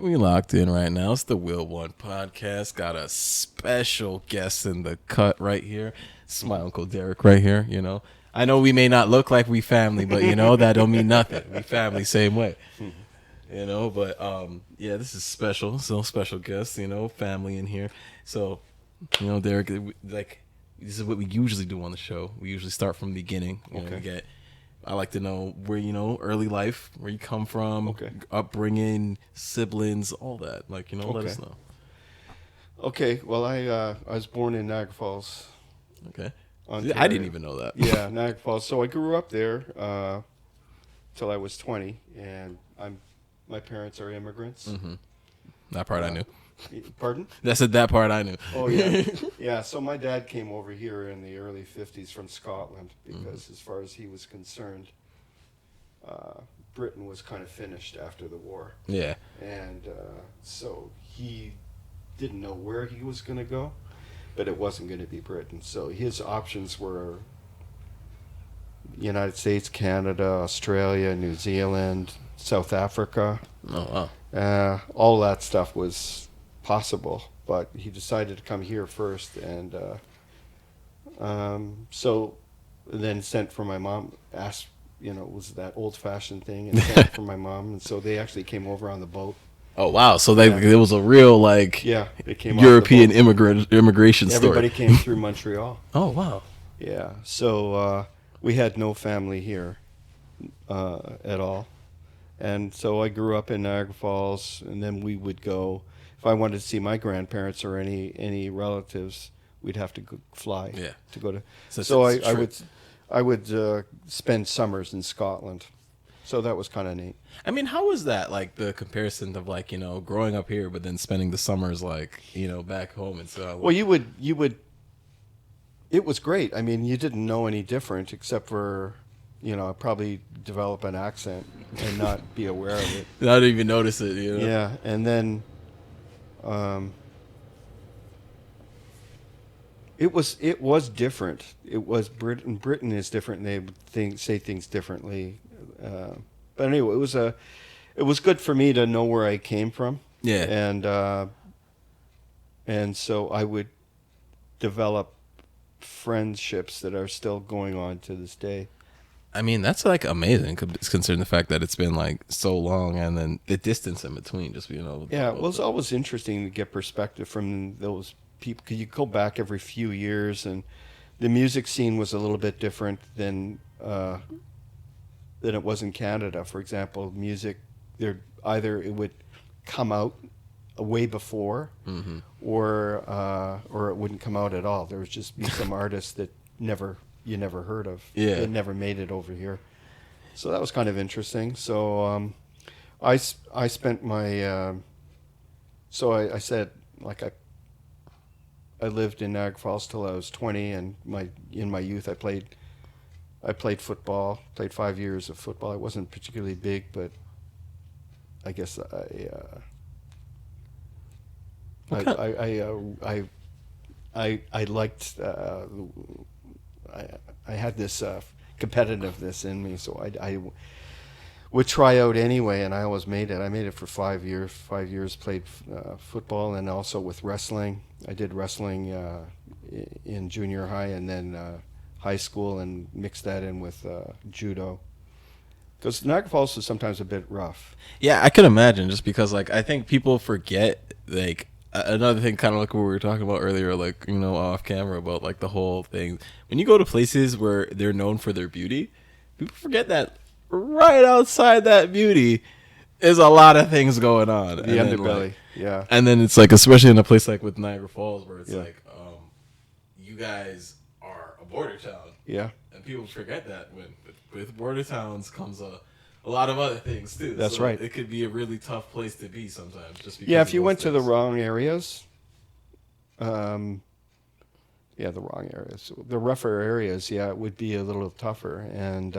We locked in right now. It's the Wheel1 podcast. Got a special guest in the cut right here. It's my Uncle Derek right here, you know. I know we may not look like we family, but, you know, that don't mean nothing. We family same way. You know, but, yeah, this is special. So special guest, you know, family in here. So, you know, Derek, like, this is what we usually do on the show. We usually start from the beginning. You know, I like to know where, you know, early life, where you come from, upbringing, siblings, all that. Like, you know, let us know. Okay, well, I was born in Niagara Falls. Okay. Ontario. I didn't even know that. Yeah, Niagara Falls. So I grew up there till I was 20, and my parents are immigrants. Mm-hmm. That part I knew. Pardon? That part I knew. Oh, yeah. Yeah, so my dad came over here in the early 50s from Scotland because as far as he was concerned, Britain was kind of finished after the war. Yeah. And so he didn't know where he was going to go, but it wasn't going to be Britain. So his options were United States, Canada, Australia, New Zealand, South Africa. Oh, wow. All that stuff was possible, but he decided to come here first, and so then sent for my mom, asked, you know, it was that old-fashioned thing, and sent for my mom, and so they actually came over on the boat. Oh, wow. So it was a real, like, they came European immigration story. Everybody came through Montreal. Oh, wow. Yeah, so we had no family here at all, and so I grew up in Niagara Falls, and then we would go. If I wanted to see my grandparents or any relatives, we'd have to fly to go to. So I would spend summers in Scotland. So that was kind of neat. I mean, how was that, like, the comparison of, like, you know, growing up here but then spending the summers, like, you know, back home and so? Well, you would. It was great. I mean, you didn't know any different except for, you know, probably develop an accent and not be aware of it. Not even notice it, you know? Yeah, and then. It was different. It was Britain is different. And they say things differently. But anyway, it was good for me to know where I came from. Yeah. And so I would develop friendships that are still going on to this day. I mean, that's, like, amazing, considering the fact that it's been, like, so long, and then the distance in between, just, you know. Yeah, well, it's always interesting to get perspective from those people, because you go back every few years, and the music scene was a little bit different than it was in Canada. For example, music, either it would come out way before, or it wouldn't come out at all. There would just be some artists that you never heard of. Yeah. They never made it over here. So that was kind of interesting. So I spent my I said, like, I lived in Niagara Falls till I was 20, and in my youth I played football. Played 5 years of football. I wasn't particularly big, but I guess I liked. I had this competitiveness in me, so I would try out anyway, and I always made it. I made it for 5 years. 5 years played football, and also with wrestling. I did wrestling in junior high and then high school, and mixed that in with judo. Because Niagara Falls is sometimes a bit rough. Yeah, I could imagine, just because, like, I think people forget, like, another thing, kind of like what we were talking about earlier, like, you know, off camera, about, like, the whole thing. When you go to places where they're known for their beauty, people forget that right outside that beauty is a lot of things going on. The underbelly, yeah. And then it's like, especially in a place like with Niagara Falls, where it's like, you guys are a border town. Yeah. And people forget that with border towns comes a lot of other things too. That's so right. It could be a really tough place to be sometimes. Just because if you went to the wrong areas, the wrong areas, the rougher areas, it would be a little tougher. And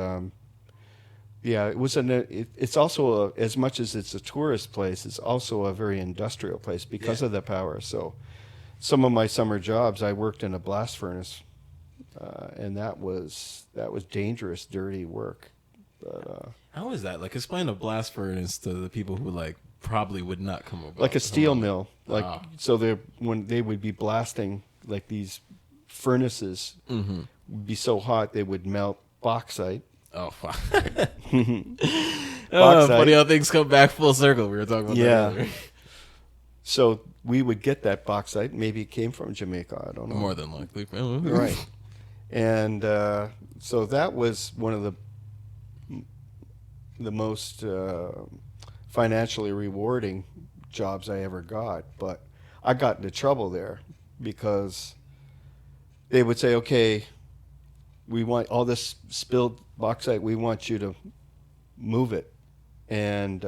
it was it's also as much as it's a tourist place, it's also a very industrial place because of the power. So some of my summer jobs, I worked in a blast furnace, and that was dangerous, dirty work. But how is that? Like, explain a blast furnace to the people who, like, probably would not come about. Like a steel Come on. mill. Like so when they would be blasting like these furnaces would be so hot they would melt bauxite. Oh, fuck. Bauxite. Funny how things come back full circle. We were talking about that earlier. So we would get that bauxite. Maybe it came from Jamaica. I don't know. More than likely. Right. And so that was one of the most financially rewarding jobs I ever got. But I got into trouble there because they would say, okay, we want all this spilled bauxite. We want you to move it. And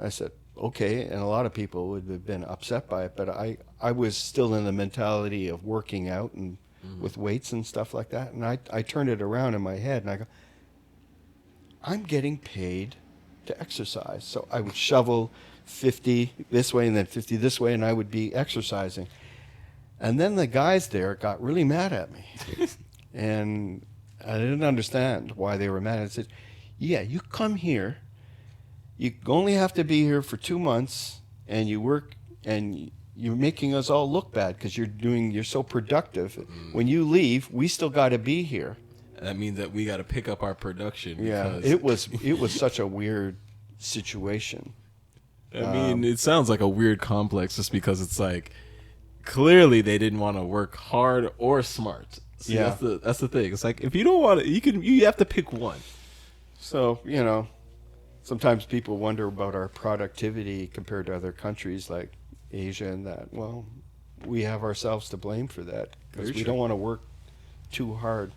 I said, okay. And a lot of people would have been upset by it. But I was still in the mentality of working out and with weights and stuff like that. And I turned it around in my head and I go, I'm getting paid to exercise. So I would shovel 50 this way and then 50 this way, and I would be exercising. And then the guys there got really mad at me. And I didn't understand why they were mad. I said, yeah, you come here. You only have to be here for 2 months, and you work, and you're making us all look bad because you're so productive. When you leave, we still got to be here. That means that we got to pick up our production. Yeah, it was such a weird situation. I mean, it sounds like a weird complex just because it's like clearly they didn't want to work hard or smart. So Yeah, that's the thing. It's like if you don't want to, you have to pick one. so sometimes people wonder about our productivity compared to other countries like Asia and that. Well, we have ourselves to blame for that because we don't want to work too hard.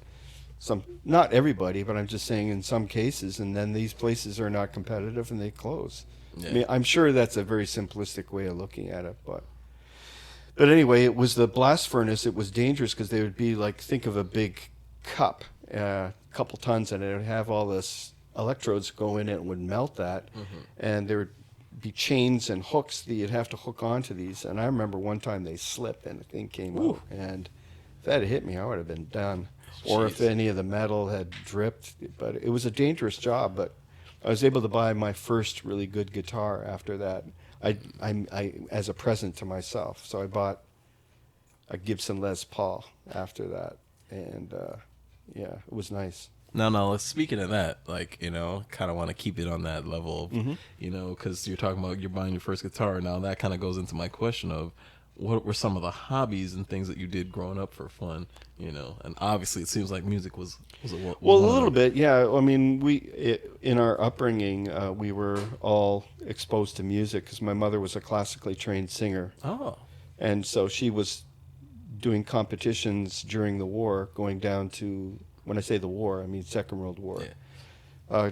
Not everybody, but I'm just saying in some cases, and then these places are not competitive and they close. Yeah. I mean, I'm sure that's a very simplistic way of looking at it, but anyway, it was the blast furnace. It was dangerous because they would be like, think of a big cup, a couple tons, and it would have all this electrodes go in it and would melt that, and there would be chains and hooks that you'd have to hook onto these. And I remember one time they slipped and the thing came out, and if that had hit me, I would have been done. Or if any of the metal had dripped. But it was a dangerous job. But I was able to buy my first really good guitar after that. I as a present to myself. So I bought a Gibson Les Paul after that, and yeah, it was nice. No. Speaking of that, like, kind of want to keep it on that level of, because you're talking about you're buying your first guitar. Now that kind of goes into my question of what were some of the hobbies and things that you did growing up for fun, and obviously it seems like music was a little bit, yeah. I mean, in our upbringing, we were all exposed to music because my mother was a classically trained singer. Oh. And so she was doing competitions during the war, going down to, when I say the war, I mean Second World War,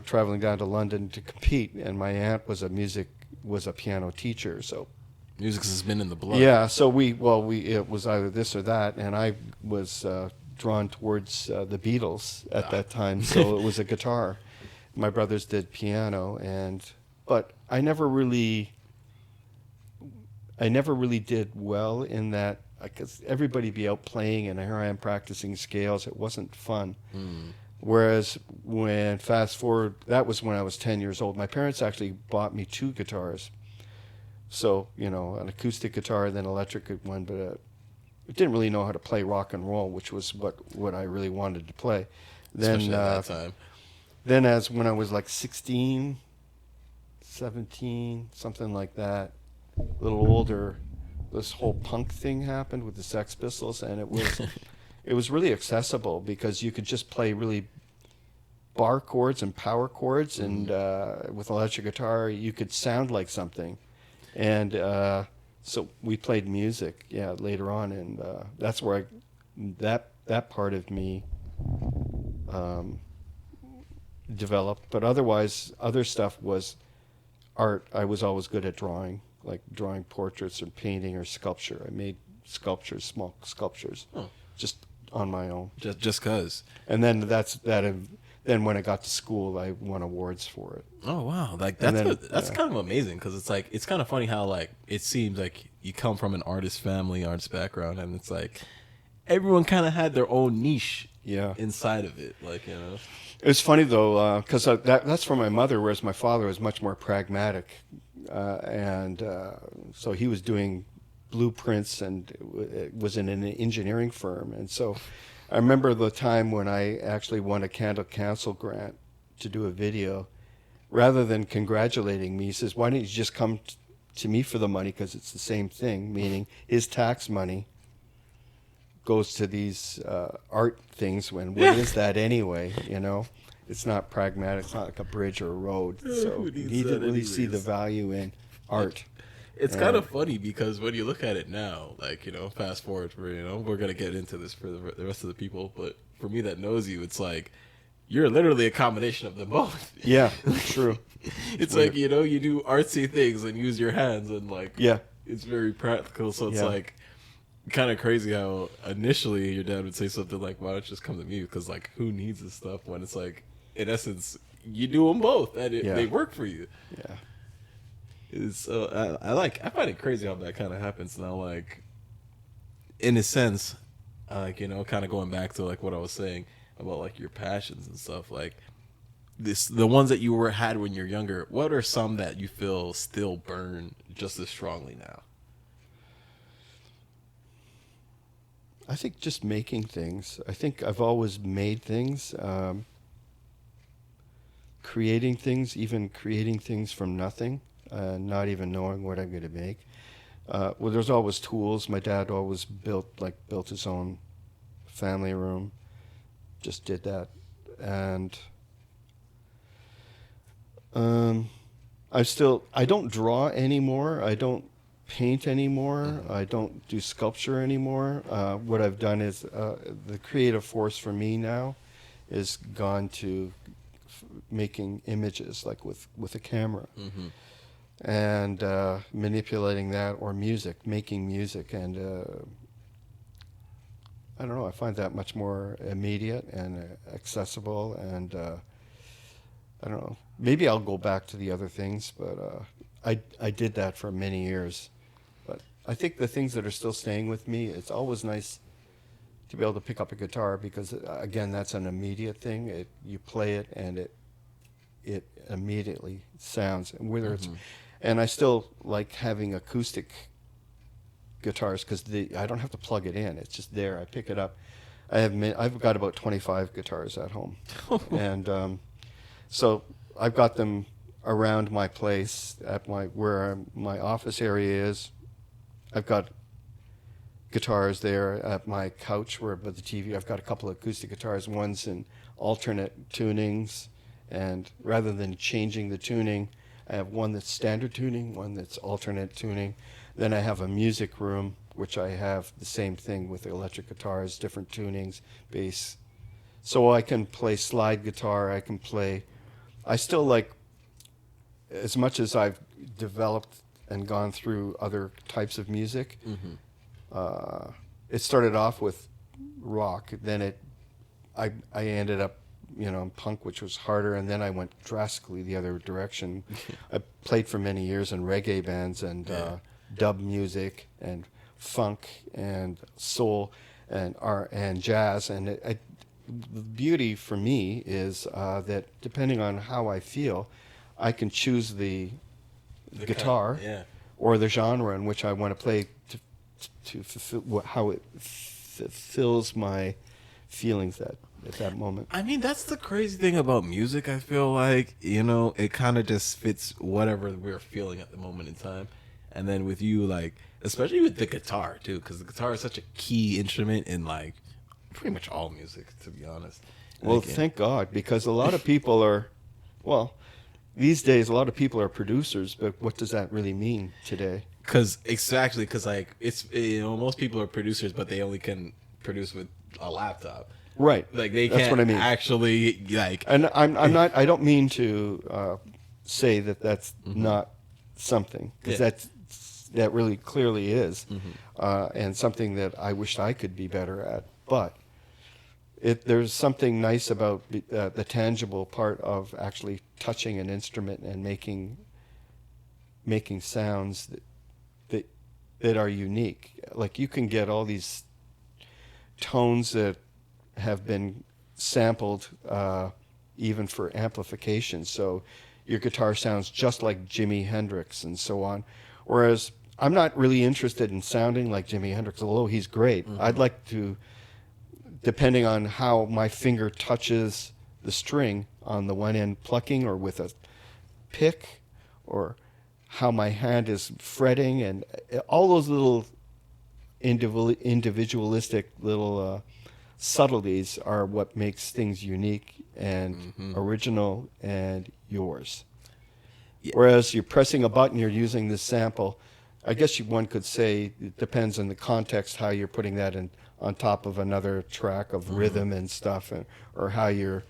traveling down to London to compete. And my aunt was a piano teacher, so music has been in the blood. Yeah, so it was either this or that, and I was drawn towards the Beatles at that time, so it was a guitar. My brothers did piano, but I never really did well in that, because everybody be out playing, and here I am practicing scales. It wasn't fun. Whereas fast forward, that was when I was 10 years old. My parents actually bought me 2 guitars. So, an acoustic guitar, then electric one, but I didn't really know how to play rock and roll, which was what I really wanted to play. Especially at that time. Then when I was like 16, 17, something like that, a little older, this whole punk thing happened with the Sex Pistols, and it was really accessible because you could just play really bar chords and power chords, and with electric guitar, you could sound like something. And so we played music, later on, and that's where that part of me developed. But otherwise, other stuff was art. I was always good at drawing, like drawing portraits or painting or sculpture. I made sculptures, small sculptures, just on my own. Just 'cause. And then Then when I got to school, I won awards for it. Oh wow, like that's kind of amazing because it's kind of funny how like it seems like you come from an artist family, artist background, and it's like everyone kind of had their own niche Yeah. inside of it, like, you know. It was funny though, because that's from my mother, whereas my father was much more pragmatic, and so he was doing blueprints and was in an engineering firm. And so I remember the time when I actually won a Canada Council grant to do a video. Rather than congratulating me, he says, "Why don't you just come to me for the money, because it's the same thing," meaning his tax money goes to these art things. When what is that anyway? You know, it's not pragmatic. It's not like a bridge or a road. So Who he needs didn't that really see the anyways? value in art. It's kind of funny because when you look at it now, like, you know, fast forward for, you know, we're going to get into this for the rest of the people, but for me that knows you, it's like, you're literally a combination of them both. Yeah, true. It's like, you know, you do artsy things and use your hands, and like, Yeah, it's very practical. So it's Yeah. like kind of crazy how initially your dad would say something like, "Why don't you just come to me?" Because like, who needs this stuff when it's like, in essence, you do them both and Yeah. they work for you. yeah, It's I find it crazy how that kind of happens now. Like, in a sense, like, you know, kind of going back to like what I was saying about like your passions and stuff, like the ones that you had when you're younger. What are some that you feel still burn just as strongly now? I think just making things. I think I've always made things, creating things, even creating things from nothing, not even knowing what I'm going to make. Well, there's always tools. My dad always built his own family room. Just did that, and I don't draw anymore. I don't paint anymore. I don't do sculpture anymore. What I've done is the creative force for me now is gone to making images, like with a camera, and manipulating that, or making music, and I don't know. I find that much more immediate and accessible, and I don't know. Maybe I'll go back to the other things, but I did that for many years. But I think the things that are still staying with me, it's always nice to be able to pick up a guitar, because again, that's an immediate thing. You play it and it immediately sounds, and whether it's, and I still like having acoustic guitars, because I don't have to plug it in. It's just there. I pick it up. I've got about 25 guitars at home, and so I've got them around my place at where my office area is. I've got guitars there at my couch where by the TV. I've got a couple of acoustic guitars. One's in alternate tunings, and rather than changing the tuning, I have one that's standard tuning, one that's alternate tuning. Then I have a music room, which I have the same thing with electric guitars, different tunings, bass. So I can play slide guitar. I still like, as much as I've developed and gone through other types of music, it started off with rock. Then I ended up, in punk, which was harder, and then I went drastically the other direction. I played for many years in reggae bands and dub music and funk and soul and jazz. And the beauty for me is that depending on how I feel, I can choose the guitar or the genre in which I want to play to fulfill how it fulfills my feelings at that moment. I mean, that's the crazy thing about music. I feel like, it kind of just fits whatever we're feeling at the moment in time. And then with you, like, especially with the guitar too, because the guitar is such a key instrument in like pretty much all music, to be honest. Well, thank God, because a lot of people are, these days a lot of people are producers, but what does that really mean today? Because like it's, most people are producers, but they only can produce with a laptop. Right. Like they That's can't what I mean. actually like. And I'm not. I don't mean to say that that's not something, because that really clearly is, and something that I wish I could be better at. But there's something nice about the tangible part of actually touching an instrument and making sounds that are unique. Like you can get all these tones that have been sampled even for amplification. So your guitar sounds just like Jimi Hendrix and so on. Whereas I'm not really interested in sounding like Jimi Hendrix, although he's great. Mm-hmm. I'd like to, depending on how my finger touches the string on the one end plucking or with a pick, or how my hand is fretting, and all those little individualistic little subtleties are what makes things unique and original and yours. Yeah. Whereas you're pressing a button, you're using this sample. I guess one could say it depends on the context, how you're putting that in on top of another track of rhythm and stuff, or how you're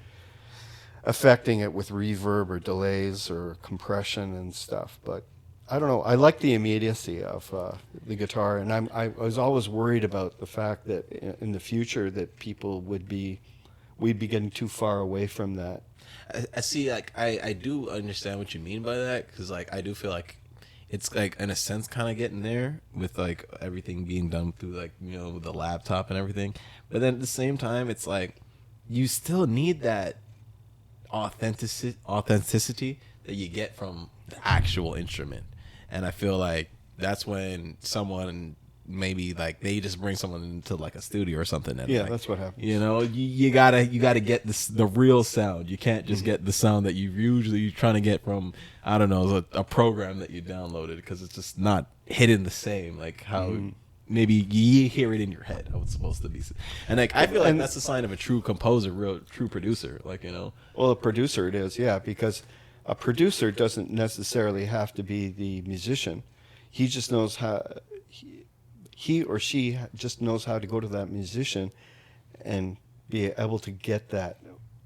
affecting it with reverb or delays or compression and stuff. But I don't know. I like the immediacy of the guitar, and I was always worried about the fact that in the future that we'd be getting too far away from that. I see. Like I do understand what you mean by that, because like I do feel like it's like in a sense kind of getting there with like everything being done through like with the laptop and everything. But then at the same time, it's like you still need that authenticity that you get from the actual instrument. And I feel like that's when someone maybe like they just bring someone into like a studio or something. And like, that's what happens. You gotta get the real sound. You can't just get the sound that you're trying to get from, I don't know, a program that you downloaded, because it's just not hitting the same like how maybe you hear it in your head how it's supposed to be. And like I feel like that's a sign of a true composer, true producer. Like Well, a producer it is, yeah, because a producer doesn't necessarily have to be the musician. He just knows how. He or she just knows how to go to that musician and be able to get that,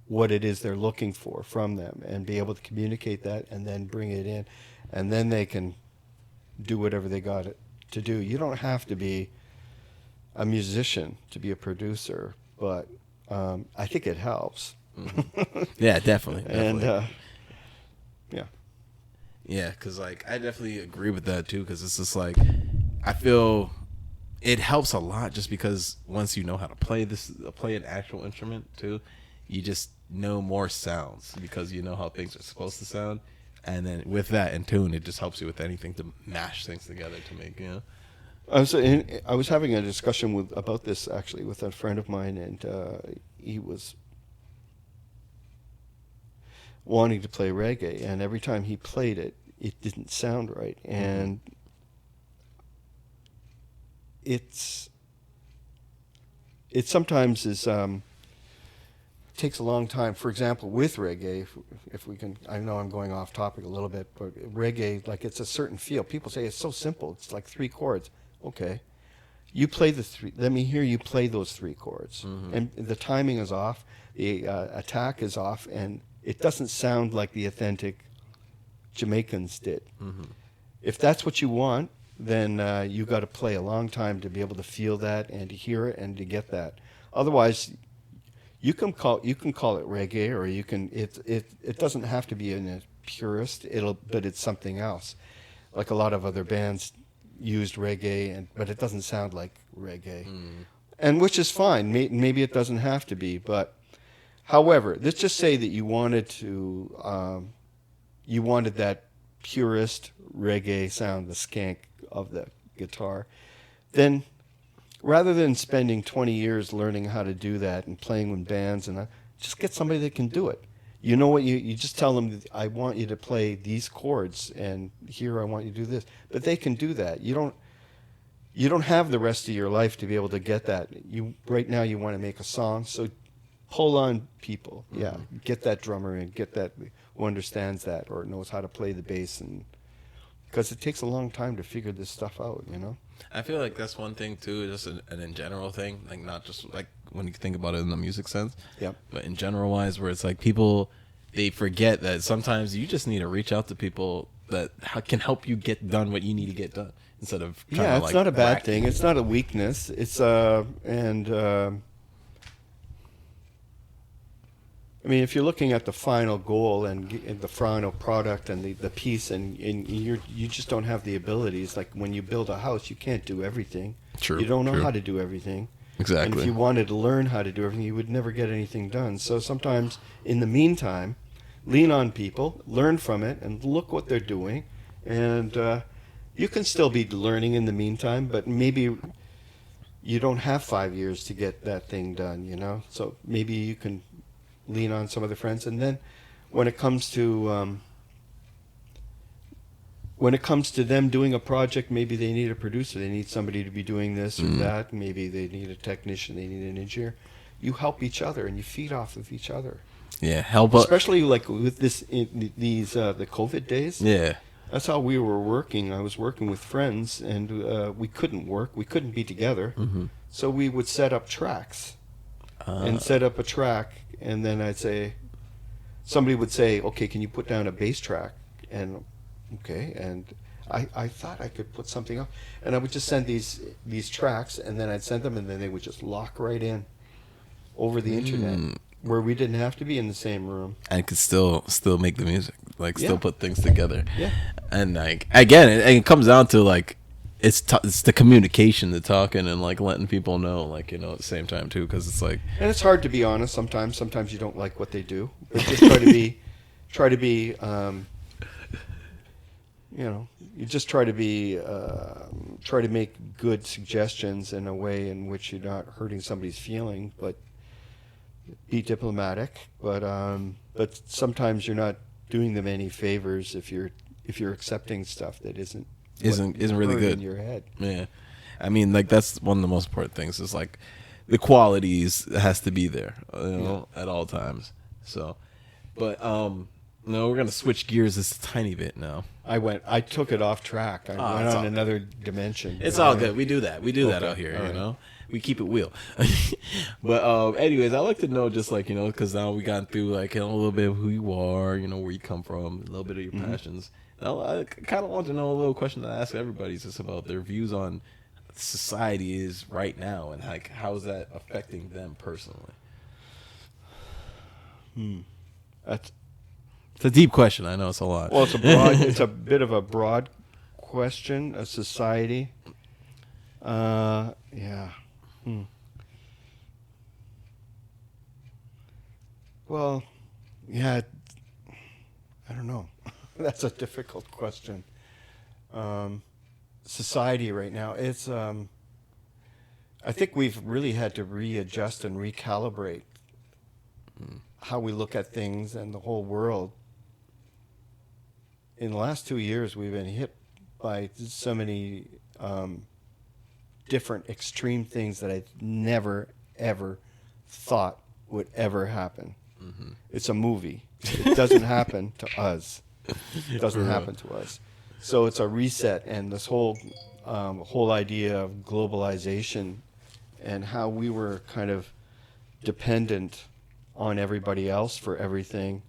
what it is they're looking for from them, and be able to communicate that and then bring it in, and then they can do whatever they got it to do. You don't have to be a musician to be a producer, but I think it helps. Yeah, definitely. And yeah, because like I definitely agree with that too, because it's just like I feel it helps a lot just because once you know how to play an actual instrument too, you just know more sounds because you know how things are supposed to sound, and then with that in tune, it just helps you with anything to mash things together to make I was having a discussion about this actually with a friend of mine, and he was wanting to play reggae, and every time he played it, it didn't sound right, and it sometimes is takes a long time. For example, with reggae, if we can, I know I'm going off topic a little bit, but reggae, like it's a certain feel. People say it's so simple. It's like 3 chords. Okay, you play the 3. Let me hear you play those 3 chords, and the timing is off, the attack is off, and it doesn't sound like the authentic Jamaicans did. If that's what you want, then you got to play a long time to be able to feel that and to hear it and to get that. Otherwise, you can call it reggae, or you can it doesn't have to be in a purist. But it's something else. Like a lot of other bands used reggae, but it doesn't sound like reggae, and which is fine. Maybe it doesn't have to be, but however, let's just say that you wanted that purist reggae sound, the skank of the guitar, then rather than spending 20 years learning how to do that and playing with bands, and just get somebody that can do it. You know what? You just tell them, I want you to play these chords, and here I want you to do this. But they can do that. You don't have the rest of your life to be able to get that. Right now you want to make a song, so pull on people. Yeah, get that drummer in, get that who understands that or knows how to play the bass, and because it takes a long time to figure this stuff out. I feel like that's one thing too, just an in general thing, like not just like when you think about it in the music sense, but in general wise, where it's like people, they forget that sometimes you just need to reach out to people that can help you get done what you need to get done instead of it's not a bad thing. It's not a weakness. It's I mean, if you're looking at the final goal and the final product and the piece, and you just don't have the abilities. Like when you build a house, you can't do everything. True. You don't know how to do everything. And Exactly. if you wanted to learn how to do everything, you would never get anything done. So sometimes, in the meantime, lean on people, learn from it, and look what they're doing. And you can still be learning in the meantime, but maybe you don't have 5 years to get that thing done, you know? So maybe you can lean on some other friends. And then when it comes to them doing a project, maybe they need a producer. They need somebody to be doing this or that. Maybe they need a technician. They need an engineer. You help each other and you feed off of each other. Yeah, help. Especially like with the COVID days. Yeah. That's how we were working. I was working with friends, and we couldn't work. We couldn't be together. Mm-hmm. So we would set up tracks and set up a track, and then somebody would say, okay, can you put down a bass track? And okay, and I thought I could put something up, and I would just send these tracks, and then I'd send them, and then they would just lock right in over the internet, where we didn't have to be in the same room, and could still make the music, like still Yeah. put things together. Yeah. And like again, it comes down to like it's the communication, the talking, and like letting people know, like, you know, at the same time too, because it's like, and it's hard to be honest sometimes. Sometimes you don't like what they do, but just try to be. You know, you just try to make good suggestions in a way in which you're not hurting somebody's feeling, but be diplomatic. But sometimes you're not doing them any favors if you're accepting stuff that isn't really good in your head. Yeah, I mean, like that's one of the most important things. Is like the qualities has to be there, you know, at all times. So, but no, we're gonna switch gears just a tiny bit now. I took it off track. I went it's on all another dimension. It's all good. We do that. We do that Okay, out here. all You right. know, we keep it wheel. But anyways, I like to know, just like, you know, because now we got through like, you know, a little bit of who you are, you know, where you come from, a little bit of your passions. I kind of want to know a little question to ask everybody, just about their views on society is right now, and like how is that affecting them personally. That's It's a deep question. I know it's a lot. Well, it's a bit of a broad question. A society. Yeah. Well, yeah. I don't know. That's a difficult question. Society right now. It's. I think we've really had to readjust and recalibrate how we look at things and the whole world. In the last 2 years, we've been hit by so many different extreme things that I never, ever thought would ever happen. Mm-hmm. It's a movie. It doesn't happen to us. It doesn't happen to us. So it's a reset, and this whole idea of globalization and how we were kind of dependent on everybody else for everything.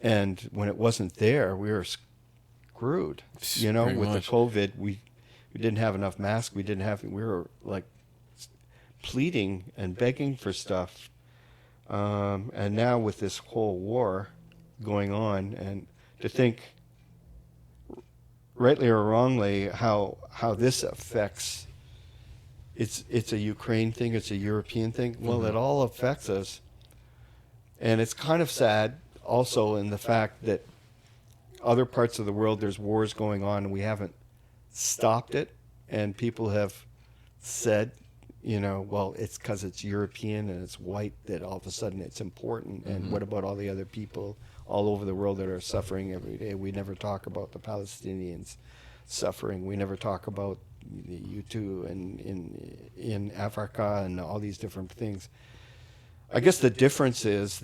And when it wasn't there, we were screwed. You know, Pretty with much. the COVID, we didn't have enough masks. We were like pleading and begging for stuff. And now with this whole war going on, and to think, rightly or wrongly, how this affects. It's a Ukraine thing. It's a European thing. Well, it all affects us, and it's kind of sad. Also, in the fact that other parts of the world, there's wars going on, and we haven't stopped it. And people have said, you know, well, it's because it's European and it's white that all of a sudden it's important. And what about all the other people all over the world that are suffering every day? We never talk about the Palestinians suffering. We never talk about the U2 and in Africa and all these different things. I guess the difference is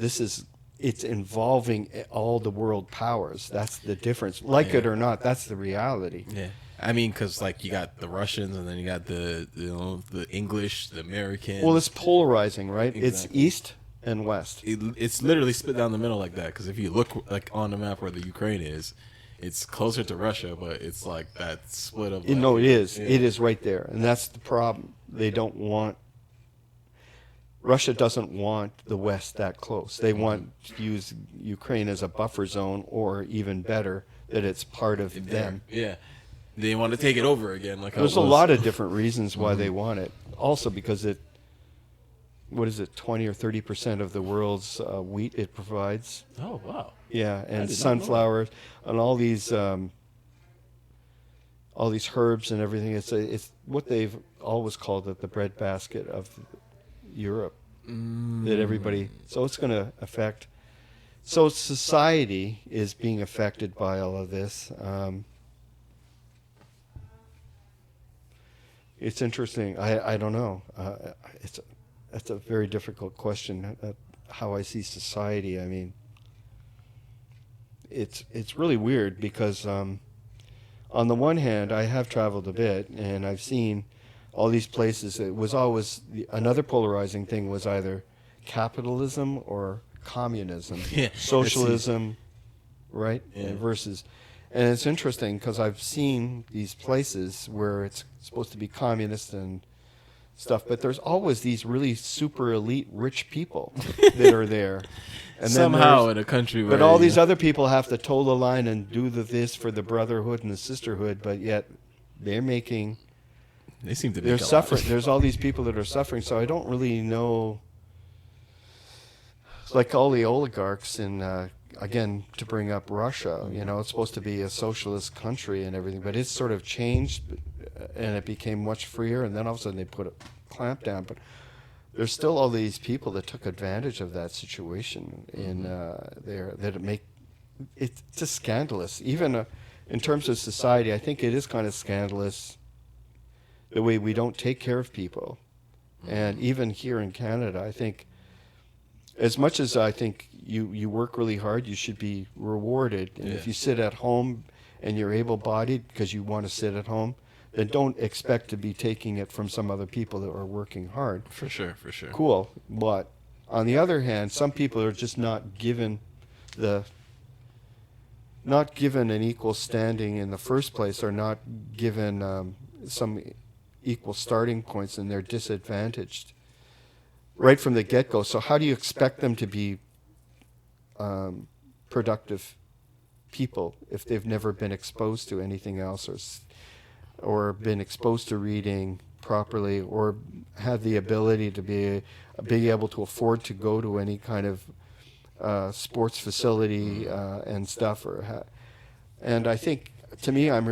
it's involving all the world powers. That's the difference. Like it or not, that's the reality. Yeah, I mean, because like you got the Russians, and then you got the English, the Americans. Well, it's polarizing, right? Exactly. It's east and west. It's literally split down the middle like that. Because if you look like on the map where the Ukraine is, it's closer to Russia, but it's like that split of. Like, No, it is. Yeah. It is right there, and that's the problem. They don't want. Russia doesn't want the West that close. They want to use Ukraine as a buffer zone, or even better, that it's part of them. Yeah. They want to take it over again. Like There's a lot of different reasons why they want it. Also because what is it, 20 or 30% of the world's wheat it provides. Oh, wow. Yeah, and did not know sunflowers and all these herbs and everything. It's what they've always called it, the breadbasket of Europe. That everybody. So it's going to affect. So society is being affected by all of this. It's interesting. I don't know. That's a very difficult question. How I see society. I mean, it's really weird because on the one hand, I have traveled a bit and I've seen all these places. It was always another polarizing thing was either capitalism or communism, socialism, right? Yeah. Versus, and it's interesting because I've seen these places where it's supposed to be communist and stuff, but there's always these really super elite rich people that are there. And somehow in a country where... But all these other people have to toe the line and do this for the brotherhood and the sisterhood, but yet they're making... They seem to be... They're suffering. There's all these people that are suffering, so I don't really know... Like all the oligarchs in... again, to bring up Russia, it's supposed to be a socialist country and everything, but it's sort of changed and it became much freer, and then all of a sudden they put a clamp down. But there's still all these people that took advantage of that situation in there that it's just scandalous. Even in terms of society, I think it is kind of scandalous the way we don't take care of people. And even here in Canada, I think as much as I think you work really hard, you should be rewarded. And if you sit at home and you're able-bodied because you want to sit at home, then don't expect to be taking it from some other people that are working hard. For sure. Cool. But on the other hand, some people are just not given an equal standing in the first place, or not given some equal starting points, and they're disadvantaged right from the get-go. So how do you expect them to be productive people if they've never been exposed to anything else, or been exposed to reading properly, or have the ability to be able to afford to go to any kind of sports facility and stuff? And I think, to me, I'm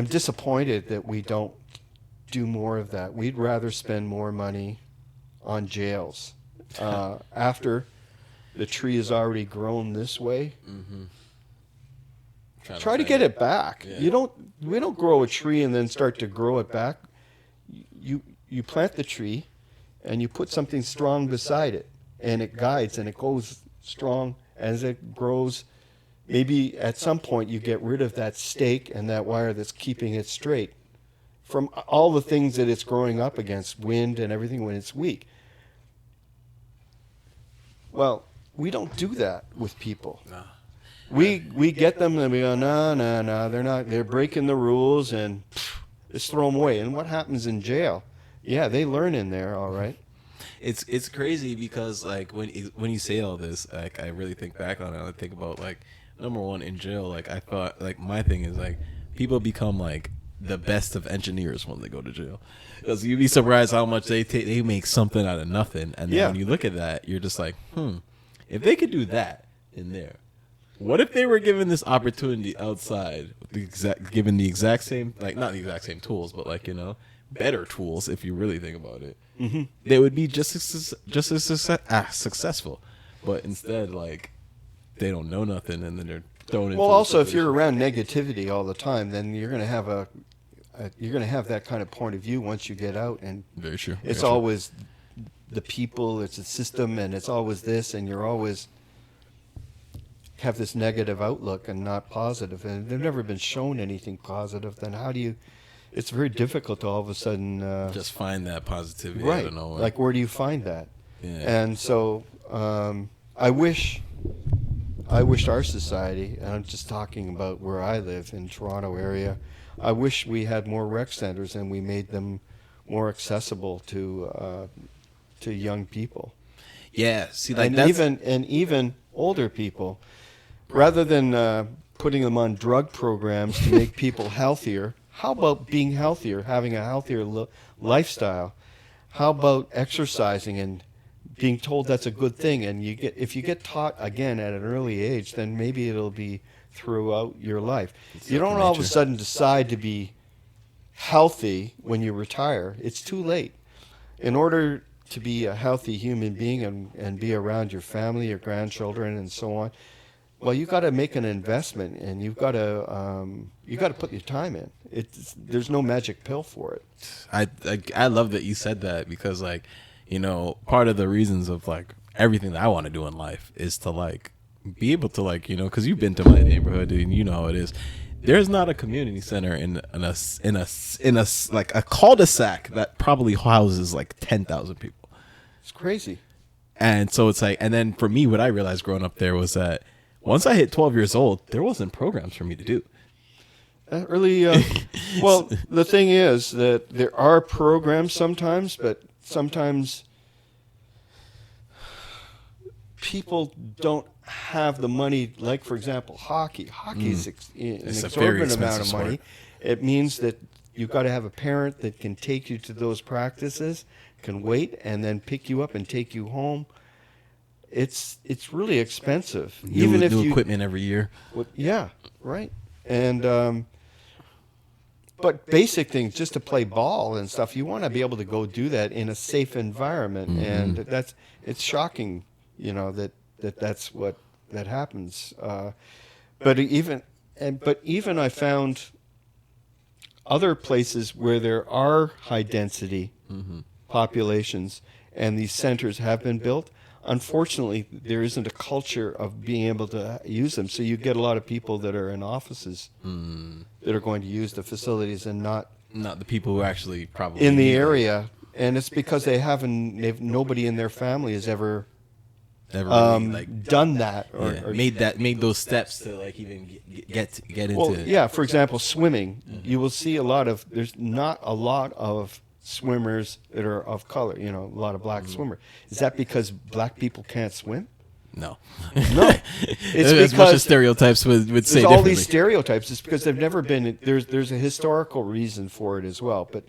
disappointed that we don't do more of that. We'd rather spend more money on jails after the tree is already grown this way. Try to get it back. Yeah. We don't grow a tree and then start to grow it back. You plant the tree and you put something strong beside it, and it guides and it goes strong as it grows. Maybe at some point you get rid of that stake and that wire that's keeping it straight from all the things that it's growing up against, wind and everything, when it's weak. Well, we don't do that with people. No. We get them and we go, no, they're breaking the rules, and just throw them away. And what happens in jail? Yeah, they learn in there, all right. It's crazy because, like, when you say all this, like, I really think back on it. I think about, like, number one, in jail, like, I thought, like, my thing is, like, people become, like, the best of engineers when they go to jail. Because you'd be surprised how much they make something out of nothing. And then when you look at that, you're just like, if they could do that in there, what if they were given this opportunity outside, given the exact same, like, not the exact same tools, but, like, better tools, if you really think about it. They would be just as successful. But instead, like, they don't know nothing, and then they're thrown into... Well, also, if you're around negativity all the time, then you're going to have that kind of point of view once you get out. And very true. It's always the people, it's a system, and it's always this, and you're always have this negative outlook and not positive. And they've never been shown anything positive. Then how do you... It's very difficult to all of a sudden... just find that positivity right. out of nowhere. Like, where do you find that? Yeah. And so I wish our society, and I'm just talking about where I live in Toronto area, I wish we had more rec centers and we made them more accessible to young people. Yeah, see, like, and even older people, rather than putting them on drug programs to make people healthier. How about being healthier, having a healthier lifestyle? How about exercising and being told that's a good thing? And if you get taught again at an early age, then maybe it'll be throughout your life. You don't all of a sudden decide to be healthy when you retire. It's too late. In order to be a healthy human being and be around your family, your grandchildren, and so on, well, you got to make an investment, and you got to put your time in. There's no magic pill for it. I love that you said that, because like, you know, part of the reasons of like everything that I want to do in life is to like be able to like, you know, because you've been to my neighborhood and you know how it is. There's not a community center in a like a cul-de-sac that probably houses like 10,000 people. It's crazy. And so it's like, and then for me, what I realized growing up there was that once I hit 12 years old, there wasn't programs for me to do. Well, the thing is that there are programs sometimes, but sometimes people don't have the money. Like, for example, hockey. Hockey is an exorbitant amount of money. It means that you've got to have a parent that can take you to those practices, can wait, and then pick you up and take you home. It's really expensive. Even if new equipment every year. Yeah, right. And but basic things, just to play ball and stuff, you want to be able to go do that in a safe environment. Mm-hmm. And it's shocking, you know, that's what that happens. But even I found other places where there are high density populations and these centers have been built. Unfortunately, there isn't a culture of being able to use them. So you get a lot of people that are in offices that are going to use the facilities and not the people who actually probably in the area. And it's because nobody in their family has ever really, like, done that or made those steps to like even get into. Well, yeah. For example, swimming. You will see there's not a lot of swimmers that are of color, you know, a lot of black swimmers. Is that because black people can't swim? No. It's as because much as stereotypes would say all these stereotypes. It's because they've never been. There's a historical reason for it as well. But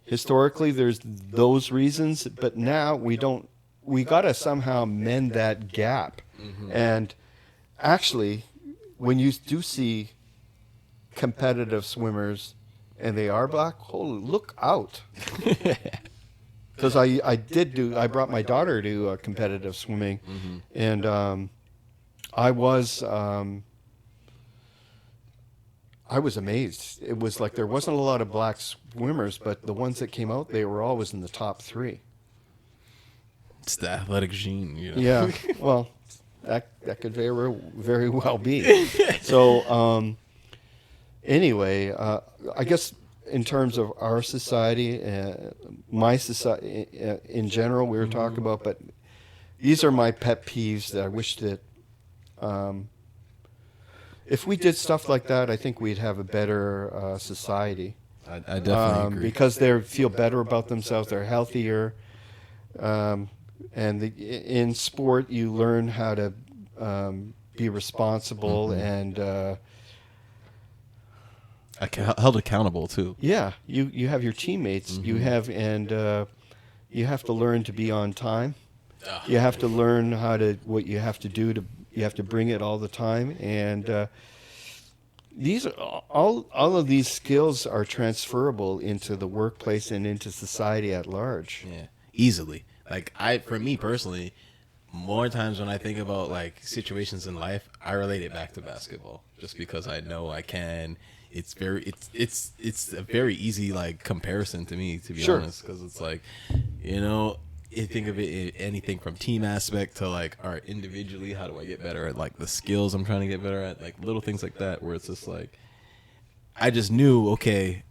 historically, there's those reasons. But now we don't. We got to somehow mend that gap. And actually, when you do see competitive swimmers, and they are black, look out. Because I brought my daughter to competitive swimming, and I was amazed. It was like there wasn't a lot of black swimmers, but the ones that came out, they were always in the top 3. It's the athletic gene, you know? Yeah, well, that could very, very well be. So, anyway, I guess in terms of our society, my society in general, we were talking about, but these are my pet peeves that I wish that if we did stuff like that, I think we'd have a better society. I definitely agree. Because they feel better about themselves, they're healthier, and in sport, you learn how to be responsible and held accountable too. Yeah, you have your teammates. You have you have to learn to be on time. You have to learn what you have to do you have to bring it all the time. And these all of these skills are transferable into the workplace and into society at large. Yeah, easily. Like for me personally, more times when I think about like situations in life, I relate it back to basketball, just because I know I can. It's a very easy like comparison to me, to be honest, because it's like, you know, you think of it anything from team aspect to like, all right, individually, how do I get better at like the skills I'm trying to get better at, like little things like that, where it's just like, I just knew, okay,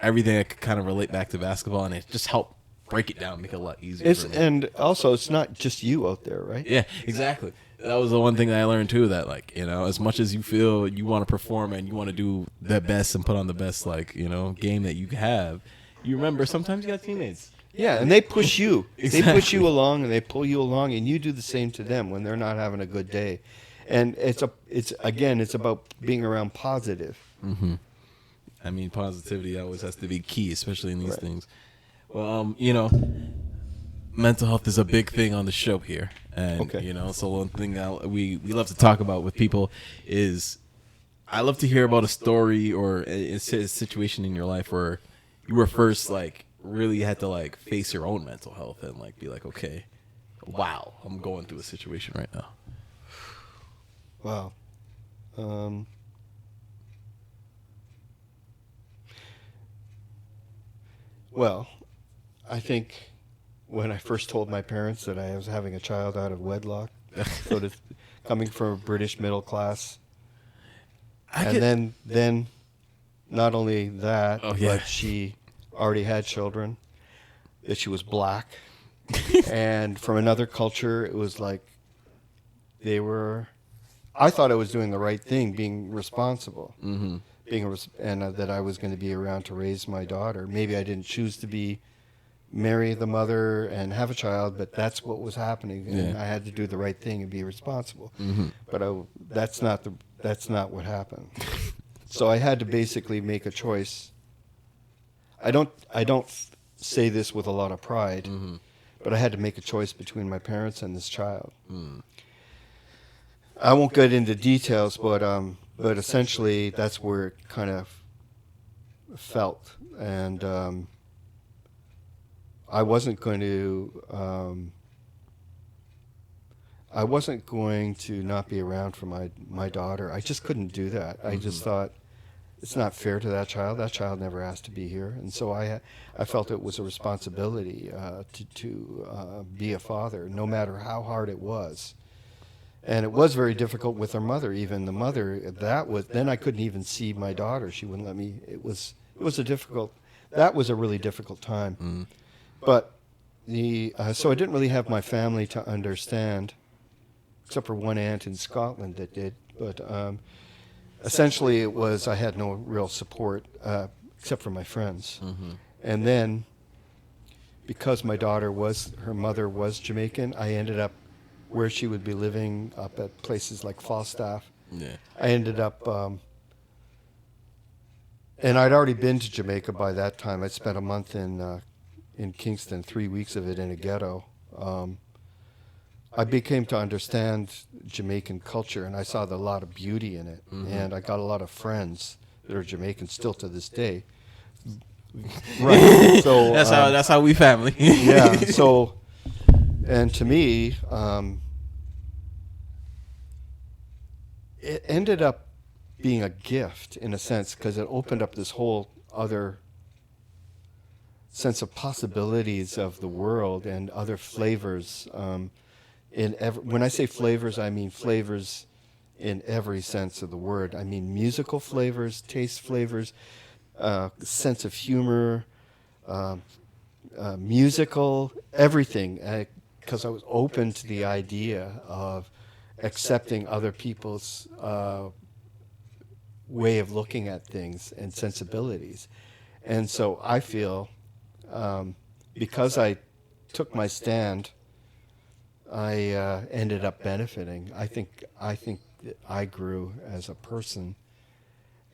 everything I could kind of relate back to basketball, and it just helped break it down, make it a lot easier. And also, it's not just you out there, right? Yeah, exactly. That was the one thing that I learned too, that like, you know, as much as you feel you want to perform and you want to do the best and put on the best, like, you know, game that you have, you remember sometimes you got teammates. Yeah, and they push you. Exactly. They push you along and they pull you along, and you do the same to them when they're not having a good day. And it's about being around positive. Mm-hmm. I mean, positivity always has to be key, especially in these Right. things. Well, mental health is a big thing on the show here, and Okay. so one thing that we love to talk about with people is I love to hear about a story or a situation in your life where you were first like really had to like face your own mental health and like be like, okay, wow, I'm going through a situation right now. Wow. Um, well, I think when I first told my parents that I was having a child out of wedlock, so to, coming from a British middle class, then not only that, Oh, yeah. but she already had children, that she was black, and from another culture, it was like they were. I thought I was doing the right thing, being responsible, Mm-hmm. and that I was going to be around to raise my daughter. Maybe I didn't choose to marry the mother and have a child, but that's what was happening, and Yeah. I had to do the right thing and be responsible. Mm-hmm. But that's not what happened. So I had to basically make a choice. I don't say this with a lot of pride, Mm-hmm. but I had to make a choice between my parents and this child. Mm. I won't get into details, but essentially that's where it kind of felt, and I wasn't going to. I wasn't going to not be around for my daughter. I just couldn't do that. I just thought it's not fair to that child. That child never asked to be here, and so I felt it was a responsibility to be a father, no matter how hard it was. And it was very difficult with her mother. Even the mother, then I couldn't even see my daughter. She wouldn't let me. It was that was a really difficult time. Mm. But so I didn't really have my family to understand, except for one aunt in Scotland that did. But essentially, it was I had no real support except for my friends. Mm-hmm. And then, because my daughter her mother was Jamaican, I ended up where she would be living up at places like Falstaff. Yeah. I ended up, and I'd already been to Jamaica by that time. I'd spent a month in Kingston, 3 weeks of it in a ghetto. I became to understand Jamaican culture, and I saw a lot of beauty in it. Mm-hmm. And I got a lot of friends that are Jamaican still to this day. Right. So That's how we family. yeah. So, and to me, it ended up being a gift in a sense because it opened up this whole other sense of possibilities of the world and other flavors. When I say flavors, I mean flavors in every sense of the word. I mean musical flavors, taste flavors, sense of humor, musical, everything. Because I was open to the idea of accepting other people's way of looking at things and sensibilities. And so I feel, because I took my stand, I ended up benefiting. I think that I grew as a person,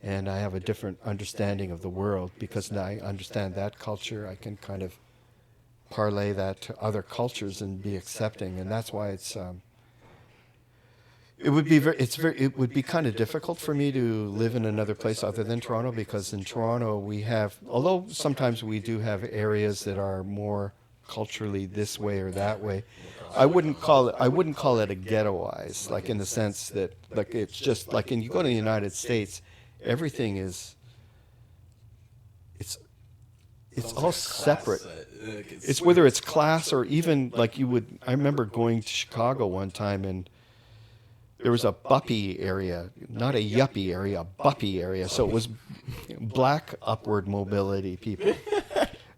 and I have a different understanding of the world because now I understand that culture. I can kind of parlay that to other cultures and be accepting, and that's why it would be kind of difficult for me to live in another place other than Toronto, because in Toronto we have, although sometimes we do have areas that are more culturally this way or that way, I wouldn't call it a ghettoized, like in the sense that like it's just like you go to the United States, everything is it's all separate. It's whether it's class or even like I remember going to Chicago one time, and there was a buppy area, not a yuppie area, a buppy area. So it was black upward mobility people.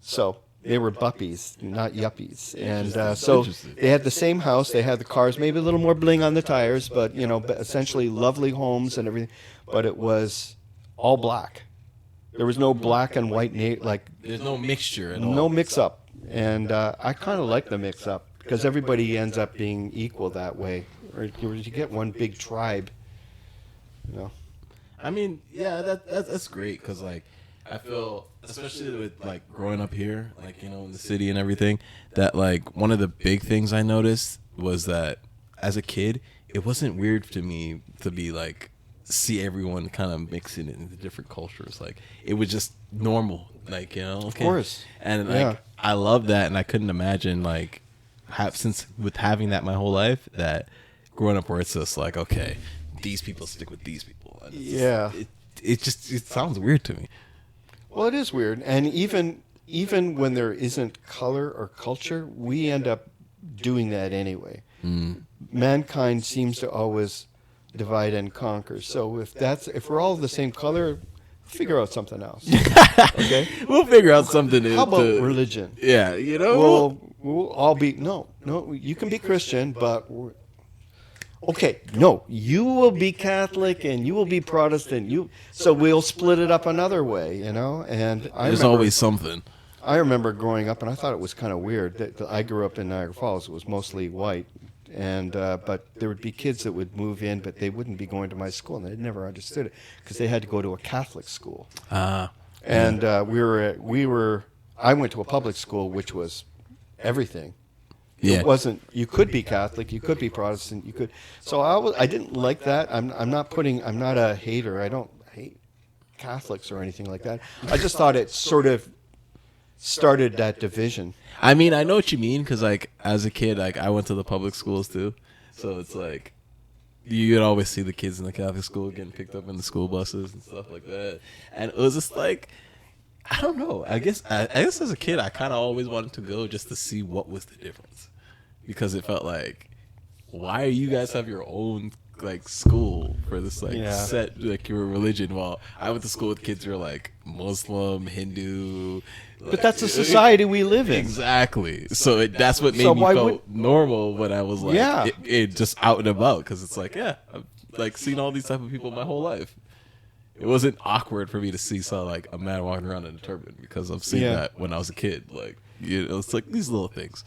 So they were buppies, not yuppies. And so they had the same house, they had the cars, maybe a little more bling on the tires, but essentially lovely homes and everything. But it was all black. There was no black and white, There's no mixture at all. no mix-up. And I kind of like the mix-up because everybody ends up being equal that way. or you get one big tribe. You know. I mean, yeah, that's great because like I feel, especially with like growing up here, like in the city and everything, that like one of the big things I noticed was that as a kid, it wasn't weird to me to be like see everyone kind of mixing it into different cultures. Like it was just normal, like Of course. and Yeah. like I love that, and I couldn't imagine like since with having that my whole life that growing up where it's just like okay, these people stick with these people. And it's Yeah. just, it sounds weird to me. Well, it is weird, and even when there isn't color or culture, we end up doing that anyway. Mankind seems to always divide and conquer. So if we're all the same color, figure out something else. Okay. We'll figure out something. How about religion? Yeah, We'll all be no. You can be Christian, but okay, no, you will be Catholic and you will be Protestant. So we'll split it up another way, And there's always something. I remember growing up, and I thought it was kind of weird. That I grew up in Niagara Falls; it was mostly white, and but there would be kids that would move in, but they wouldn't be going to my school, and they never understood it because they had to go to a Catholic school. And we were. I went to a public school, which was everything. Yeah. It wasn't. You could be Catholic, you could be Protestant, you could. So I didn't like that. I'm not a hater. I don't hate Catholics or anything like that. I just thought it sort of started that division. I mean, I know what you mean because like as a kid, like I went to the public schools too, so it's like you'd always see the kids in the Catholic school getting picked up in the school buses and stuff like that, and it was just like. I don't know. I guess as a kid, I kind of always wanted to go just to see what was the difference, because it felt like, why are you guys have your own like school for this like set like your religion? While I went to school with kids who were like Muslim, Hindu. But that's the society we live in. Exactly. So that's what made me feel normal when I was like it just out and about, because it's like I've like seen all these type of people my whole life. It wasn't awkward for me to see like a man walking around in a turban, because I've seen that when I was a kid. Like it's like these little things.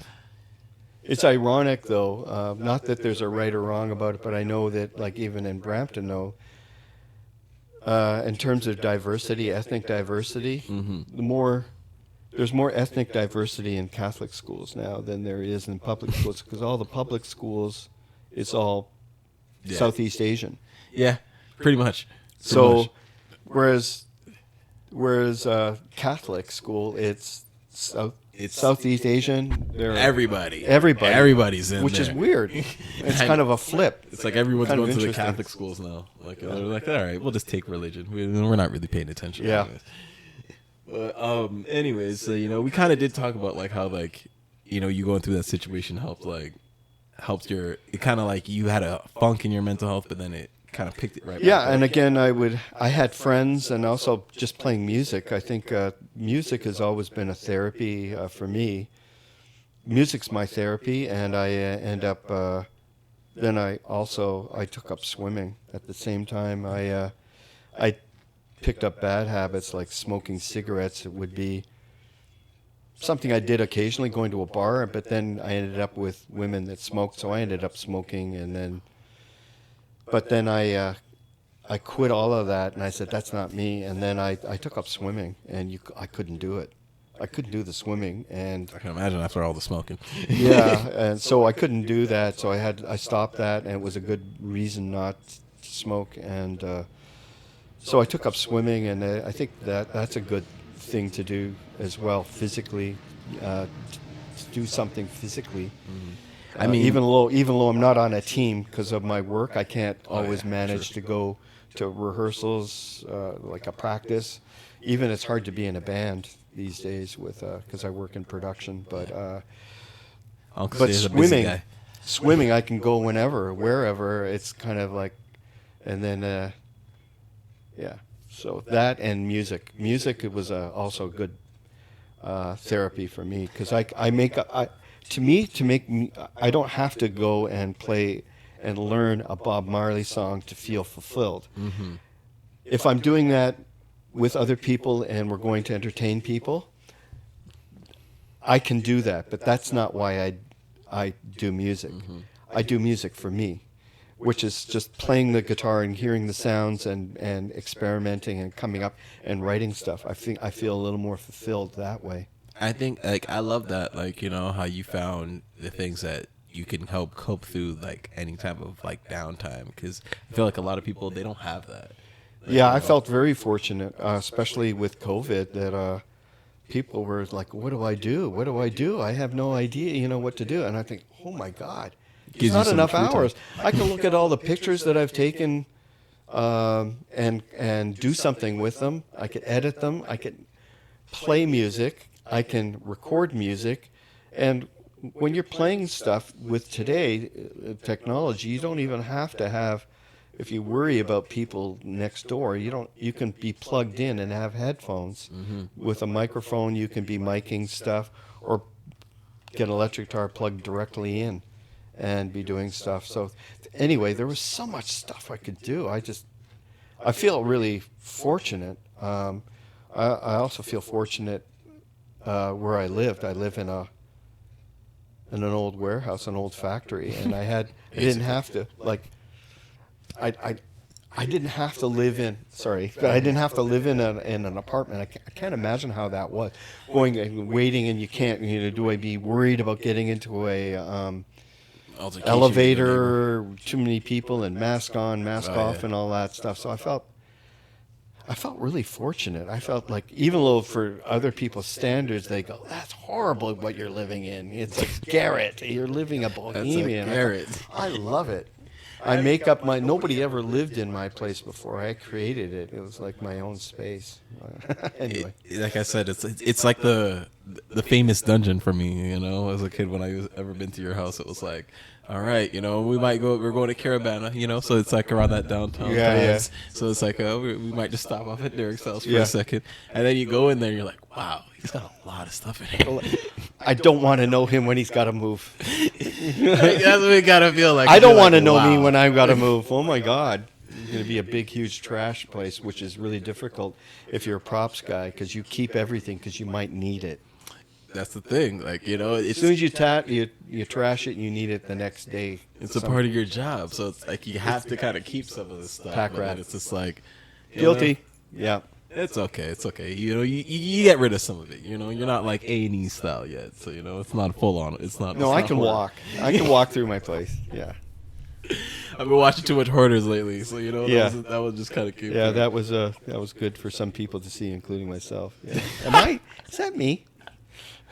It's ironic though, not that there's a right or wrong about it, but I know that like even in Brampton though, in terms of diversity, ethnic diversity, there's more ethnic diversity in Catholic schools now than there is in public schools, because all the public schools, it's all Southeast Asian. Yeah, pretty much. So, whereas Catholic school, it's Southeast Asian. Everybody's in which there. Is weird. It's kind of a flip. It's like everyone's going to the Catholic schools now. Like they're like, all right, we'll just take religion. We're not really paying attention. Yeah. But anyways, so we kind of did talk about like how like you going through that situation helped your, it kind of like you had a funk in your mental health, but then it kind of picked it right back. Yeah, and again, I had friends, and also just playing music. I think music has always been a therapy for me. Music's my therapy, and I end up. Then I took up swimming at the same time. I picked up bad habits like smoking cigarettes. It would be something I did occasionally, going to a bar, but then I ended up with women that smoked, so I ended up smoking, and then. But then I quit all of that, and I said, that's not me. And then I took up swimming, and I couldn't do it. I couldn't do the swimming, and I can imagine after all the smoking. Yeah, and so I couldn't do that. So I stopped that, and it was a good reason not to smoke. And so I took up swimming, and I think that's a good thing to do as well, physically, to do something physically. Mm-hmm. I mean, even though I'm not on a team because of my work, I can't always manage to go to rehearsals, like a practice. Even it's hard to be in a band these days because I work in production. But swimming, I can go whenever, wherever. It's kind of like, and then So that and music. It was also good therapy for me, because I don't have to go and play and learn a Bob Marley song to feel fulfilled. Mm-hmm. If I'm doing that with other people and we're going to entertain people, I can do that, but that's not why I do music. Mm-hmm. I do music for me. which is just playing the guitar and hearing the sounds and experimenting and coming up and writing stuff. I think I feel a little more fulfilled that way. I think like I love that, like, you know, how you found the things that you can help cope through like any type of like downtime, because I feel like a lot of people, they don't have that. Like, Yeah, you I know, felt very fortunate, especially with COVID, that people were like, "What do I do? What do I do? I have no idea, what to do." And I think, "Oh my God, it's gives you not so enough much free time. hours. I can look at all the pictures that I've taken, and do something with them. I could edit them. I could play music. I can record music, and when you're playing stuff with today technology, you don't even have to have. If you worry about people next door, you don't. You can be plugged in and have headphones. With a microphone, you can be miking stuff, or get an electric guitar plugged directly in, and be doing stuff. So, anyway, there was so much stuff I could do. I feel really fortunate. I also feel fortunate where I lived. I live in an old warehouse, an old factory, and I didn't have to I didn't have to live in. Sorry, but I didn't have to live in an apartment. I can't imagine how that was. Going and waiting, and you can't. Do I be worried about getting into a Altercation with your neighbor. elevator? Too many people, and mask on, mask Oh, off, yeah. and all that stuff. So I felt really fortunate. I felt like, even though for other people's standards, they go, "That's horrible what you're living in. It's a garret. You're living a bohemian." garret. I love it. I make up my. Nobody ever lived in my place before. I created it. It was like my own space. Anyway. Like I said, it's like the famous dungeon for me. You know, as a kid, when I was ever been to your house, it was like, all right, you know, we're going to Caravana, you know, so it's like around that downtown times. So it's like, we might just stop off at Derek's house for a second, and then you go in there, and you're like, wow, he's got a lot of stuff in here. I don't want to know him when he's got to move. That's what we gotta feel like. I don't You're want to like, know wow. me when I've got to move. Oh my God. It's going to be a big, huge trash place, which is really difficult if you're a props guy, because you keep everything because you might need it. That's the thing, like, you know, As it's soon as you trash it, and you need it the next day. it's a part of your job, so it's like you have to kind of keep some of this stuff. Pack but then rat. it's just like, you Guilty. know, Yeah. it's okay. It's okay. You know, you get rid of some of it. You know, you're not like A&E style yet, so you know it's not full on. It's not. No, it's I not can horror. walk. I can walk through my place. Yeah. I've been watching too much Hoarders lately, so you know Yeah. that was just kind of cute. Yeah, that was good for some people to see, including myself. Yeah. Is that me?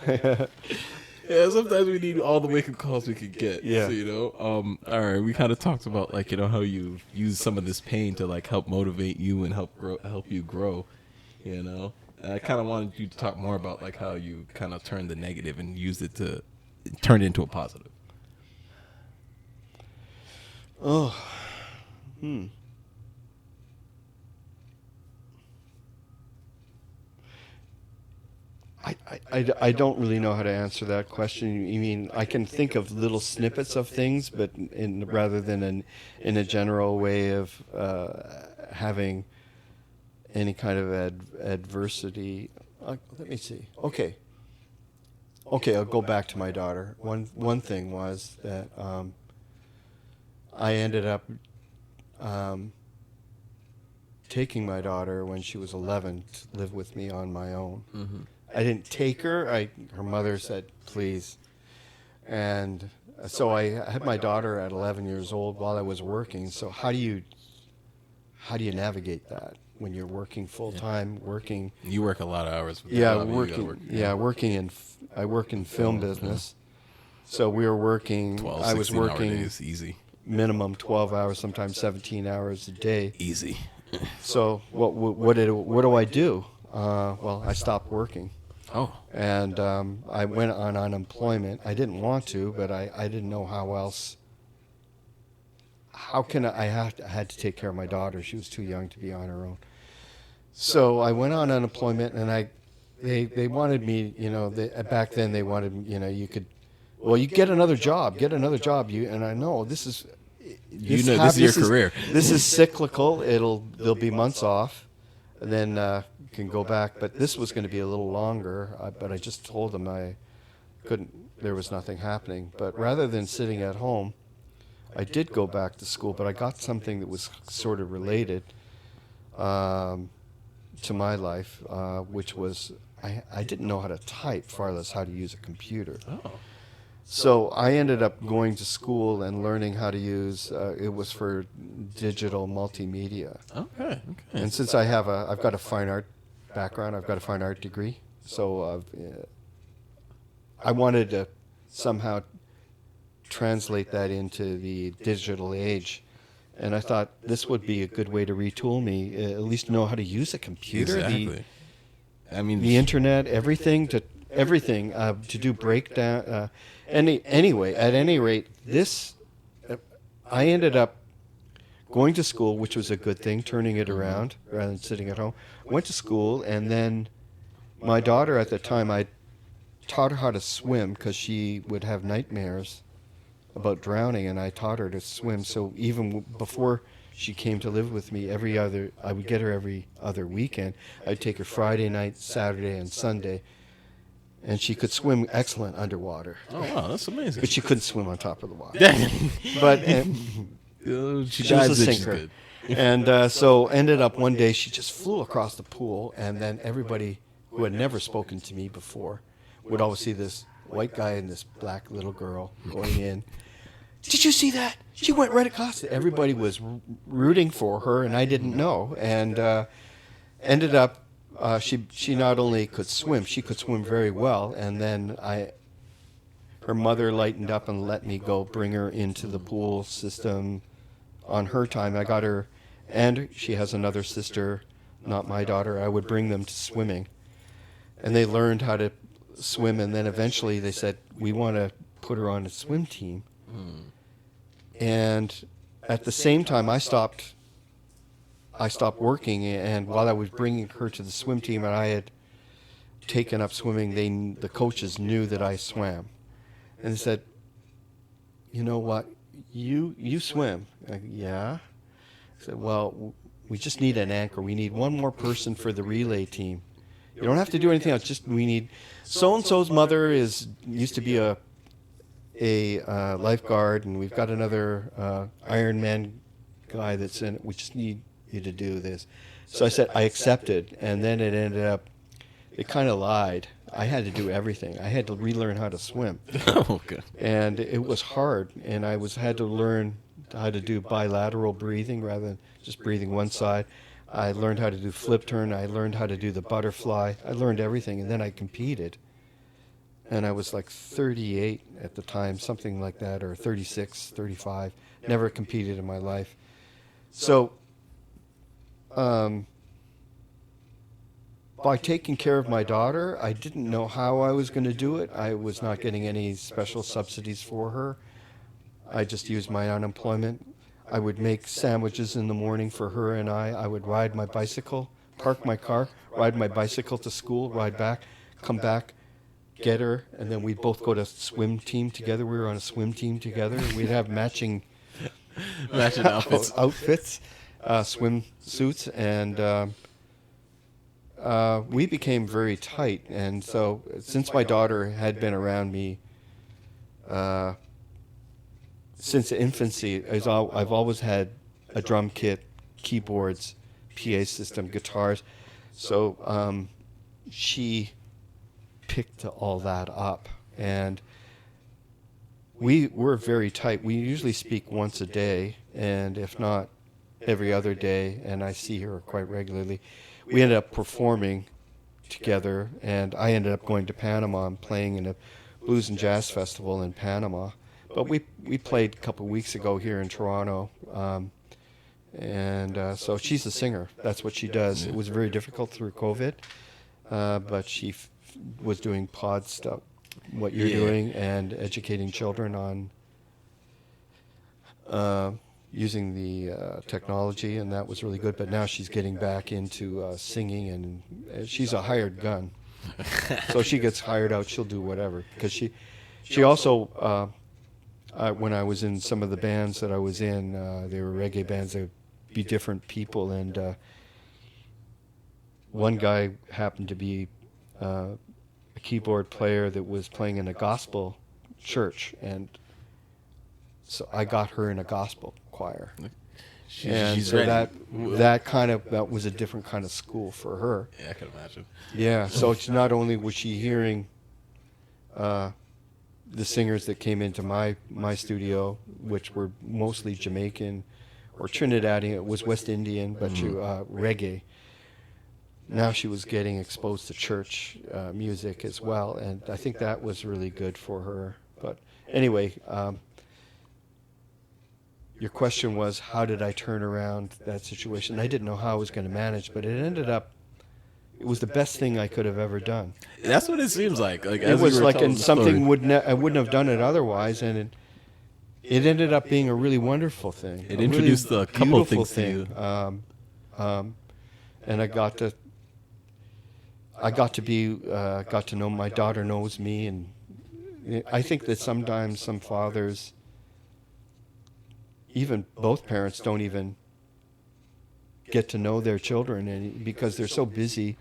Yeah, sometimes we need all the wake-up calls we could get. Yeah. So, you know, all right, we kind of talked about, like, you know, how you use some of this pain to, like, help motivate you and help you grow, you know. And I kind of wanted you to talk more about, like, how you kind of turned the negative and used it to turn it into a positive. Oh. I don't really know how to answer that question. You mean, I can think of little snippets of things, but rather than in a general way of having any kind of adversity. Let me see. Okay, I'll go back to my daughter. One thing was that I ended up taking my daughter when she was 11 to live with me on my own. Mm-hmm. I didn't take her. Her mother said, please. And so I had my daughter at 11 years old while I was working. So how do you navigate that when you're working full time, working? You work a lot of hours. With Yeah, the job, you gotta work. I work in film business. So we were working. 12, I was 16-hour working days, easy. minimum 12 hours, sometimes 17 hours a day. Easy. So what do I do? Well, I stopped working. Oh. And I went on unemployment. I didn't want to, but I didn't know how else. How can I had to take care of my daughter. She was too young to be on her own. So I went on unemployment, and they wanted me, back then they wanted, you get another job. And I know this is This is your career. This is cyclical. There'll be months off, and then can go back. But this was going to be a little longer. But I just told them I couldn't. There was nothing happening. But rather than sitting at home, I did go back to school, but I got something that was sort of related to my life, which was I didn't know how to type, far less how to use a computer. Oh. So I ended up going to school and learning how to use. It was for digital multimedia. Okay. Okay. And since I've got a fine art background, I've got a fine art degree, so I wanted to somehow translate that into the digital age. And I thought this would be a good way to retool me, at least know how to use a computer, Exactly. I mean, the internet, everything to do breakdown. Anyway, at any rate, I ended up going to school, which was a good thing, turning it around rather than sitting at home. Went to school, and then my daughter at the time, I taught her how to swim because she would have nightmares about drowning, and I taught her to swim. So even before she came to live with me, I would get her every other weekend. I'd take her Friday night, Saturday, and Sunday, and she could swim excellent underwater. oh wow, that's amazing. But she couldn't swim on top of the water. But she she was a dives in, she's sinker. good. And so ended up one day she just flew across the pool, and then everybody who had never spoken to me before would always see this white guy and this black little girl going in. Did you see that? She went right across it. Everybody was rooting for her, and I didn't know. And ended up, she not only could swim, she could swim very well. And then her mother lightened up and let me go bring her into the pool system on her time. I got her, and she has another sister, not my daughter. I would bring them to swimming, and they learned how to swim. And then eventually they said, we want to put her on a swim team. And at the same time, I stopped working, and while I was bringing her to the swim team, and I had taken up swimming, the coaches knew that I swam, and they said, "You know what? You swim?" Yeah. I said, "Well, we just need an anchor. We need one more person for the relay team. You don't have to do anything else. Just we need so and so's mother used to be a lifeguard, and we've got another Ironman guy that's in it. We just need you to do this." So I said I accepted, and then it ended up, it kind of lied. I had to do everything. I had to relearn how to swim. Okay. And it was hard, and had to learn how to do bilateral breathing rather than just breathing one side. I learned how to do flip turn. I learned how to do the butterfly. I learned everything, and then I competed. And I was like 38 at the time, something like that, or 36, 35. Never competed in my life. So by taking care of my daughter, I didn't know how I was going to do it. I was not getting any special subsidies for her. I just used my unemployment. I would make sandwiches in the morning for her and I would ride my bicycle, park my car, ride my bicycle to school, ride back, come back, get her, and then we'd both go to swim team together. We were on a swim team together. We'd have matching outfits, swim suits, and we became very tight. And so since my daughter had been around me since infancy, I've always had a drum kit, keyboards, PA system, guitars. So she picked all that up, and we were very tight. We usually speak once a day, and if not every other day, and I see her quite regularly. We ended up performing together, and I ended up going to Panama and playing in a blues and jazz festival in Panama. But we played a couple of weeks ago here in Toronto, and so she's a singer. That's what she does. It was very difficult through COVID, but she was doing pod stuff, what you're doing, and educating children on using the technology, and that was really good. But now she's getting back into singing, and she's a hired gun. So she gets hired out, she'll do whatever. Because she also, when I was in some of the bands that I was in, they were reggae bands, they would be different people, and one guy happened to be a keyboard player that was playing in a gospel church, and So I got her in a gospel choir. She's So ready. that was a different kind of school for her. Yeah, I can imagine. Yeah. So it's not only was she hearing the singers that came into my studio, which were mostly Jamaican or Trinidadian. It was West Indian, but reggae. Now she was getting exposed to church music as well, and I think that was really good for her. But anyway, your question was, how did I turn around that situation? I didn't know how I was going to manage, but it was the best thing I could have ever done. That's what it seems like. Like It as was we were like, telling and the something story, I wouldn't have done it otherwise, and it ended up being a really wonderful thing. It a introduced really a couple of beautiful things to you. And I got to got to know, my daughter knows me, and I think that sometimes some fathers, even both parents, don't even get to know their children, and because they're so busy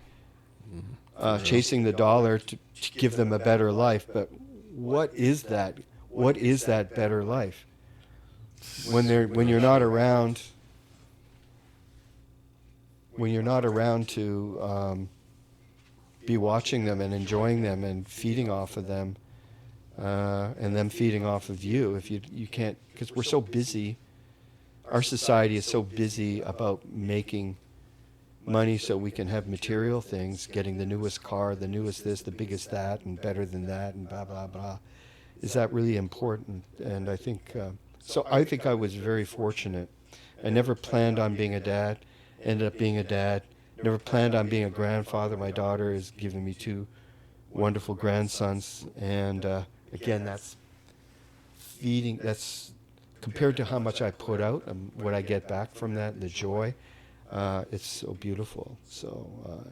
chasing the dollar to give them a better life. But what is that? What is that better life? When you're not around, to be watching them and enjoying them and feeding off of them, and them feeding off of you. If you can't, because we're so busy. Our society is so busy about making money so we can have material things, getting the newest car, the newest this, the biggest that, and better than that, and blah, blah, blah. Is that really important? And I think, so I think I was very fortunate. I never planned on being a dad, ended up being a dad. Never planned on being a grandfather. My daughter is giving me 2 wonderful grandsons. And again, that's compared to how much I put out and what I get back from that, the joy. It's so beautiful. So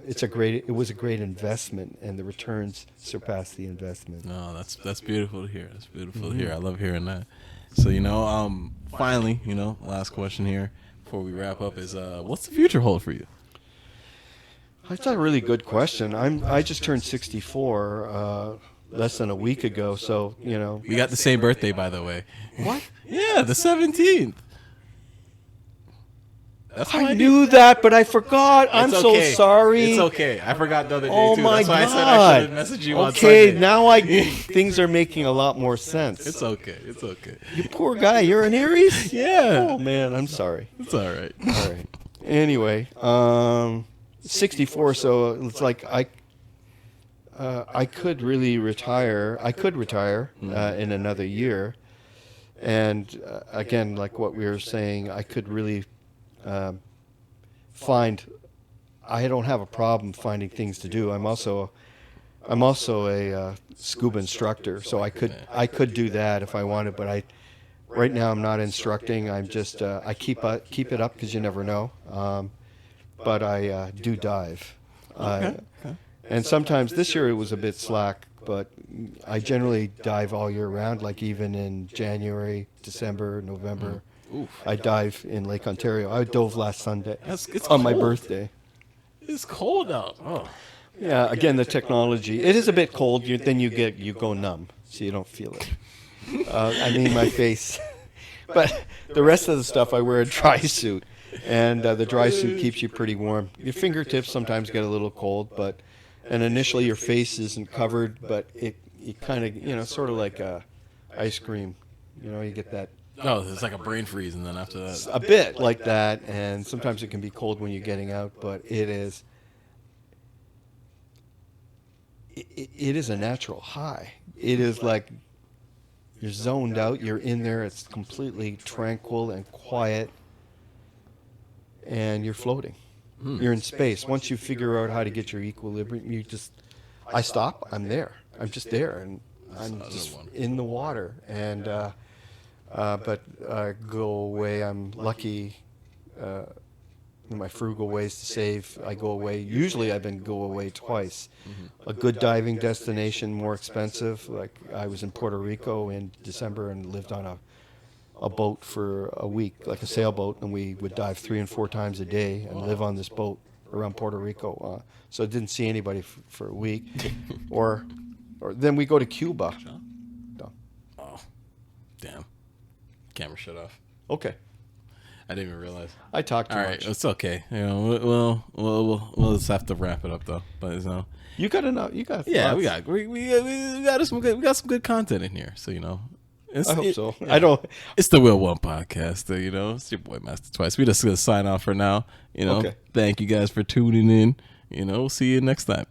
it was a great investment, and the returns surpassed the investment. No, that's beautiful to hear. That's beautiful to hear. I love hearing that. So finally, last question here before we wrap up is, what's the future hold for you? That's a really good question. I just turned 64 less than a week ago, so We got the same birthday, by the way. What? Yeah, the 17th. That's how I knew that, but I forgot. I'm It's so okay. sorry. It's okay. I forgot the other day Oh too. my That's why I said I God. should have messaged you on Okay, Sunday. now things are making a lot more sense. It's okay. It's okay. You poor guy. You're an Aries? Yeah. Oh man, I'm sorry. It's all right. All right. Anyway, 64. So it's like I could really retire. I could retire in another year, and again, like what we were saying, I could really I don't have a problem finding things to do. I'm also a scuba instructor, so I could do that if I wanted. But right now I'm not instructing. I'm just I keep it up because you never know. But I do dive. Okay. And sometimes this year it was a bit slack, but I generally dive all year round, like even in January, December, November. Oof. I dive in Lake Ontario. I dove last Sunday It's on my cold. birthday. It's cold out. Oh. Yeah, again, the technology. It is a bit cold. Then you go numb, so you don't feel it. I mean, my face. But the rest of the stuff, I wear a dry suit, and the dry suit keeps you pretty warm. Your fingertips sometimes get a little cold, and initially your face isn't covered, but it kind of, sort of like ice cream. You get that. No, it's like a brain freeze, and then after that, A bit like that, and sometimes it can be cold when you're getting out, but it is a natural high. It is like you're zoned out, you're in there, it's completely tranquil and quiet, and you're floating. You're in space. Once you figure out how to get your equilibrium, I stop, I'm there. I'm just there, and I'm just in the water, and but I go away. I'm lucky. In my frugal ways to save, I go away. Usually, go away twice. A good diving destination, more expensive. Like I was in Puerto Rico in December and lived on a boat for a week, like a sailboat, and we would dive 3 and 4 times a day and live on this boat around Puerto Rico. So I didn't see anybody for a week, or then we go to Cuba. oh, damn. Camera shut off. Okay. I didn't even realize. I talked too All right, much. it's okay. You know, we'll just have to wrap it up though. But you know, You got enough. You got. yeah, lots. we got some good content in here. So you know, I hope so. yeah. I don't. It's the Wheel1 podcast. You know, it's your boy Master Twice. We just gonna sign off for now. You know, Okay. thank you guys for tuning in. You know, we'll see you next time.